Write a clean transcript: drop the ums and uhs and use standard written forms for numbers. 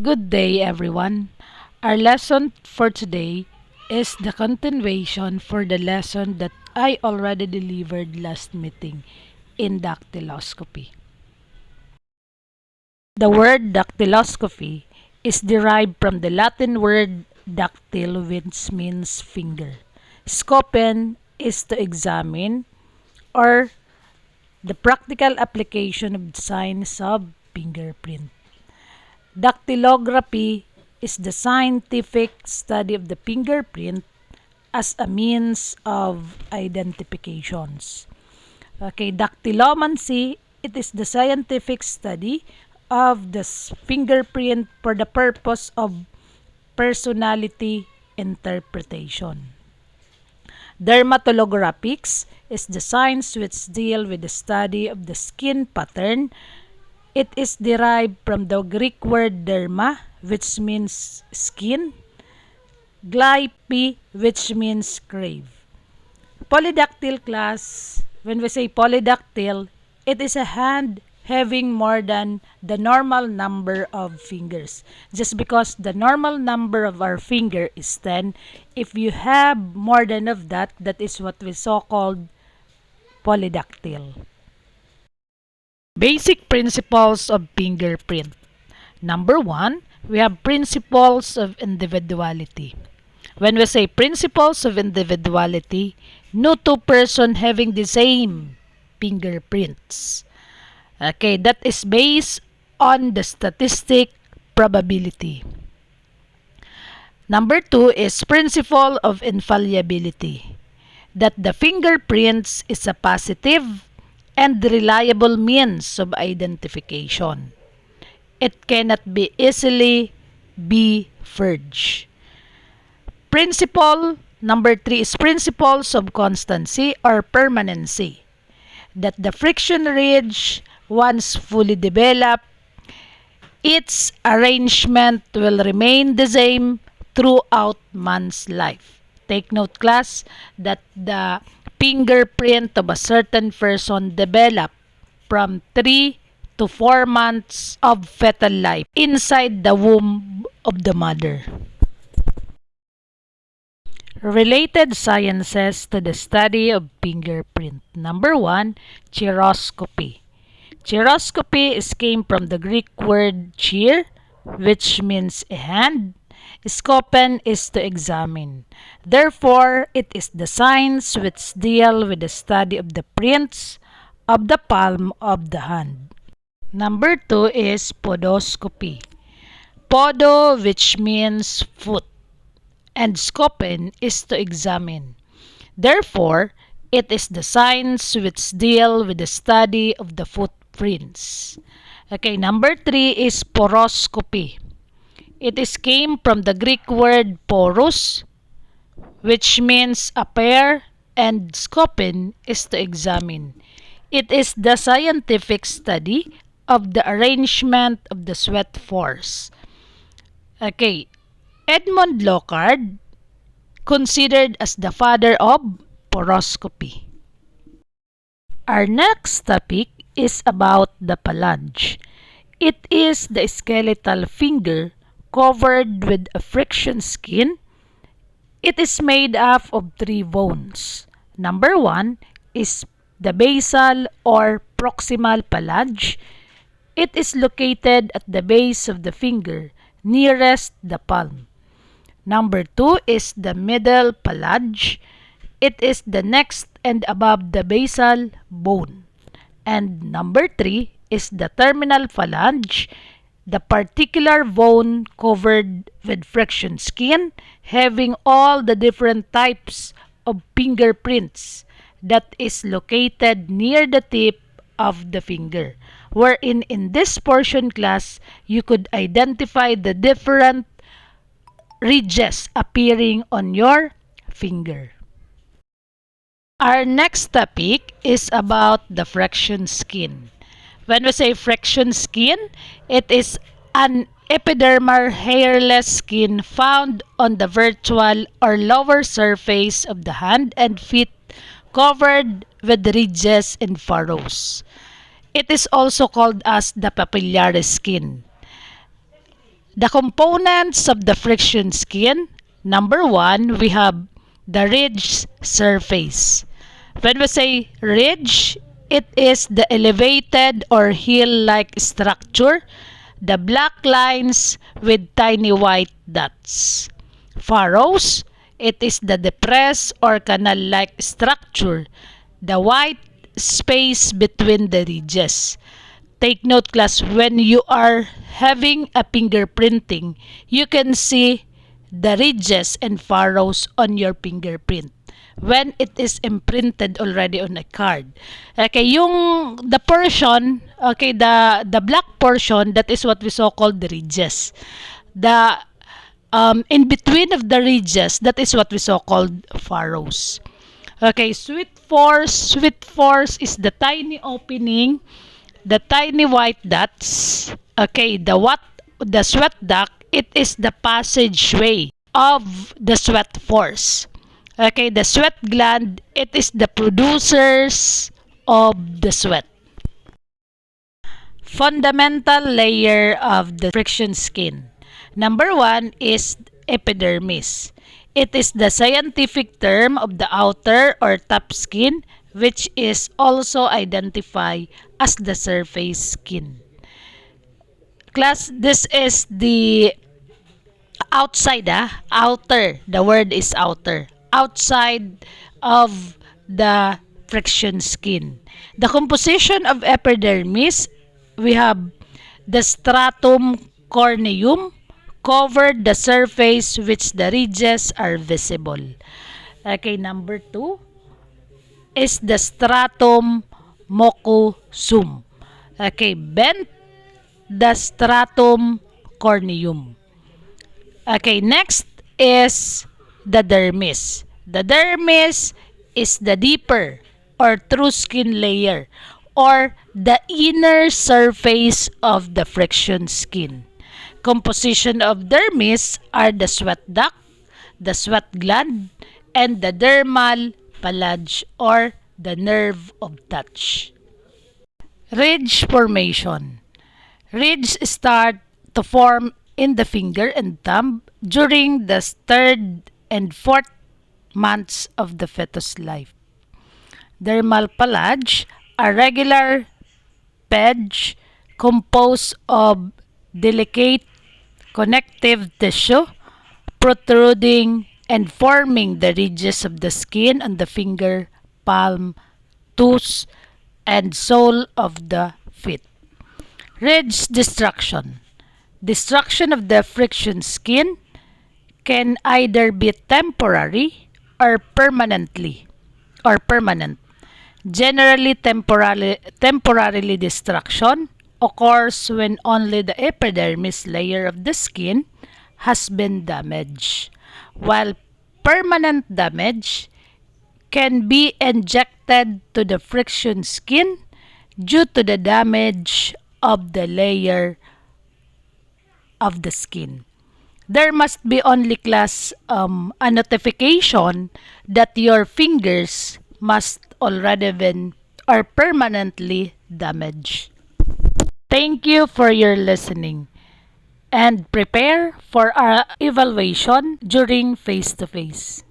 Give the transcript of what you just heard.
Good day, everyone. Our lesson for today is the continuation for the lesson that I already delivered last meeting in dactyloscopy. The word dactyloscopy is derived from the Latin word dactyl, which means finger. Scopen is to examine or the practical application of the science of fingerprint. Dactylography is the scientific study of the fingerprint as a means of identifications. Okay, dactylomancy, it is the scientific study of the fingerprint for the purpose of personality interpretation. Dermatolographics is the science which deal with the study of the skin pattern. It is derived from the Greek word derma, which means skin, glype, which means crave. Polydactyl class, when we say polydactyl, it is a hand having more than the normal number of fingers. Just because the normal number of our finger is 10, if you have more than of that, that is what we so-called polydactyl. Basic principles of fingerprint. Number 1, we have principles of individuality. When we say principles of individuality, no two person having the same fingerprints. Okay, that is based on the statistic probability. Number 2 is principle of infallibility. That the fingerprints is a positive and reliable means of identification. It cannot be easily be forged. Principle number 3 is principles of constancy or permanency. That the friction ridge, once fully developed, its arrangement will remain the same throughout man's life. Take note, class, that the fingerprint of a certain person develop from 3 to 4 months of fetal life inside the womb of the mother. Related sciences to the study of fingerprint. Number 1, chiroscopy. Chiroscopy came from the Greek word chir, which means a hand. Scopen is to examine. Therefore, it is the science which deal with the study of the prints of the palm of the hand. Number 2 is podoscopy. Podo, which means foot, and scopen is to examine. Therefore, it is the science which deal with the study of the footprints. Okay, number 3 is poroscopy. It came from the Greek word porous, which means a pair, and scopen is to examine. It is the scientific study of the arrangement of the sweat pores. Okay, Edmond Locard, considered as the father of poroscopy. Our next topic is about the phalange. It is the skeletal finger covered with a friction skin. It is made up of 3 bones. Number 1 is the basal or proximal phalange. It is located at the base of the finger nearest the palm. Number 2 is the middle phalange. It is the next and above the basal bone. And number 3 is the terminal phalange, the particular bone covered with friction skin, having all the different types of fingerprints that is located near the tip of the finger. Wherein in this portion, class, you could identify the different ridges appearing on your finger. Our next topic is about the friction skin. When we say friction skin, it is an epidermal hairless skin found on the vertebral or lower surface of the hand and feet, covered with ridges and furrows. It is also called as the papillary skin. The components of the friction skin. Number one, we have the ridge surface. When we say ridge, it is the elevated or hill-like structure, the black lines with tiny white dots. Furrows, it is the depressed or canal-like structure, the white space between the ridges. Take note class, when you are having a fingerprinting, you can see the ridges and furrows on your fingerprint when it is imprinted already on a card. Okay, yung the portion, okay, the black portion, that is what we so called the ridges. The in between of the ridges, that is what we so called furrows. Okay, sweet force is the tiny opening, the tiny white dots. Okay, the sweat duct, it is the passageway of the sweat force. Okay, the sweat gland, it is the producers of the sweat. Fundamental layer of the friction skin. Number one is epidermis. It is the scientific term of the outer or top skin, which is also identified as the surface skin. Class, this is the outside, outer. The word is outer. Outside of the friction skin. The composition of epidermis, we have the stratum corneum covered the surface which the ridges are visible. Okay, number two is the stratum mucosum. Okay, bent the stratum corneum. Okay, next is the dermis. The dermis is the deeper or true skin layer or the inner surface of the friction skin. Composition of dermis are the sweat duct, the sweat gland, and the dermal palage or the nerve of touch. Ridge formation. Ridges start to form in the finger and thumb during the third and fourth months of the fetus life. Dermal palage, a regular page composed of delicate connective tissue protruding and forming the ridges of the skin on the finger, palm, toes, and sole of the feet. Ridge destruction. Destruction of the friction skin can either be temporary or permanent. Generally, temporarily destruction occurs when only the epidermis layer of the skin has been damaged, while permanent damage can be injected to the friction skin due to the damage of the layer of the skin. There must be only class a notification that your fingers must already been or permanently damaged. Thank you for your listening and prepare for our evaluation during face-to-face.